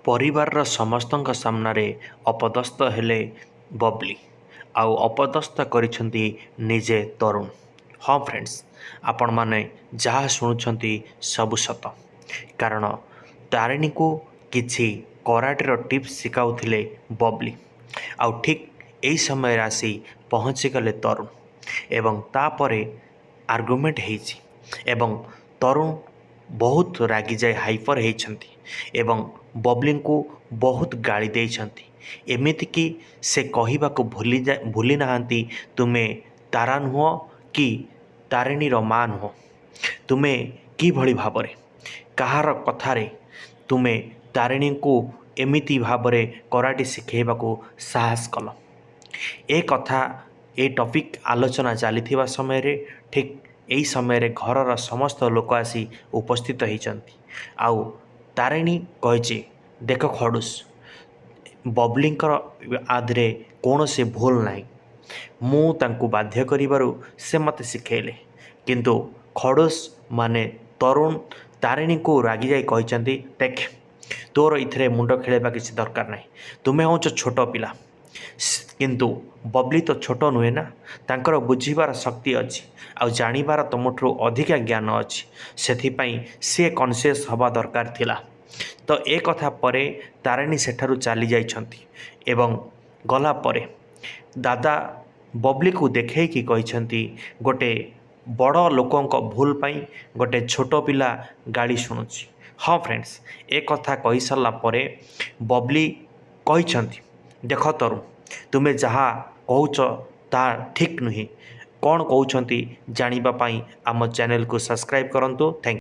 ପରିବାରର ସମସ୍ତଙ୍କ ସାମ୍ନାରେ ଅପଦସ୍ଥ ହେଲେ ବବ୍ଲି ଆଉ ଅପଦସ୍ଥ କରିଛନ୍ତି ନିଜେ ତରୁଣ। ହଁ ଫ୍ରେଣ୍ଡସ୍, ଆପଣମାନେ ଯାହା ଶୁଣୁଛନ୍ତି ସବୁ ସତ। କାରଣ ତାରିଣୀକୁ କିଛି କରାଟେର ଟିପ୍ସ ଶିଖାଉଥିଲେ ବବ୍ଲି, ଆଉ ଠିକ୍ ଏହି ସମୟରେ ଆସି ପହଞ୍ଚିଗଲେ ତରୁଣ ଏବଂ ତାପରେ ଆର୍ଗୁମେଣ୍ଟ ହେଇଛି ଏବଂ ତରୁଣ ବହୁତ ରାଗିଯାଇ ହାଇପର ହେଇଛନ୍ତି ଏବଂ ବବ୍ଲିଙ୍କୁ ବହୁତ ଗାଳି ଦେଇଛନ୍ତି। ଏମିତିକି ସେ କହିବାକୁ ଭୁଲି ନାହାନ୍ତି, ତୁମେ ତାରା ନୁହଁ କି ତାରିଣୀର ମା ନୁହଁ। ତୁମେ କିଭଳି ଭାବରେ କାହାର କଥାରେ ତୁମେ ତାରିଣୀଙ୍କୁ ଏମିତି ଭାବରେ କରାଟେ ଶିଖାଇବାକୁ ସାହସ କଲ। ଏ କଥା ଏ ଟପିକ୍ ଆଲୋଚନା ଚାଲିଥିବା ସମୟରେ ଠିକ୍ ଏହି ସମୟରେ ଘରର ସମସ୍ତ ଲୋକ ଆସି ଉପସ୍ଥିତ ହୋଇଛନ୍ତି। ଆଉ ତାରିଣୀ କହିଛି, ଦେଖ ଖଡ଼ୁସ, ବବ୍ଲିଙ୍କର ଆଦିରେ କୌଣସି ଭୁଲ ନାହିଁ। ମୁଁ ତାଙ୍କୁ ବାଧ୍ୟ କରିବାରୁ ସେ ମୋତେ ଶିଖେଇଲେ। କିନ୍ତୁ ଖଡ଼ୁସ ମାନେ ତରୁଣ ତାରିଣୀଙ୍କୁ ରାଗିଯାଇ କହିଛନ୍ତି, ଦେଖ ତୋର ଏଥିରେ ମୁଣ୍ଡ ଖେଳାଇବା କିଛି ଦରକାର ନାହିଁ। ତୁମେ ହେଉଛ ଛୋଟ ପିଲା, କିନ୍ତୁ ବବ୍ଲି ତ ଛୋଟ ନୁହେଁ ନା। ତାଙ୍କର ବୁଝିବାର ଶକ୍ତି ଅଛି ଆଉ ଜାଣିବାର ତୁମଠୁ ଅଧିକା ଜ୍ଞାନ ଅଛି। ସେଥିପାଇଁ ସିଏ କନସିୟସ୍ ହେବା ଦରକାର ଥିଲା। ତ ଏ କଥା ପରେ ତାରିଣୀ ସେଠାରୁ ଚାଲି ଯାଇଛନ୍ତି ଏବଂ ଗଲା ପରେ ଦାଦା ବବ୍ଲିକୁ ଦେଖେଇକି କହିଛନ୍ତି, ଗୋଟେ ବଡ଼ ଲୋକଙ୍କ ଭୁଲ ପାଇଁ ଗୋଟେ ଛୋଟ ପିଲା ଗାଳି ଶୁଣୁଛି। ହଁ ଫ୍ରେଣ୍ଡସ୍, ଏ କଥା କହିସାରିଲା ପରେ ବବ୍ଲି କହିଛନ୍ତି, ଦେଖ ତରୁଣ, ତୁମେ ଯାହା କହୁଛ ତାହା ଠିକ୍ ନୁହେଁ। କ'ଣ କହୁଛନ୍ତି ଜାଣିବା ପାଇଁ ଆମ ଚ୍ୟାନେଲକୁ ସବସ୍କ୍ରାଇବ୍ କରନ୍ତୁ। ଥ୍ୟାଙ୍କ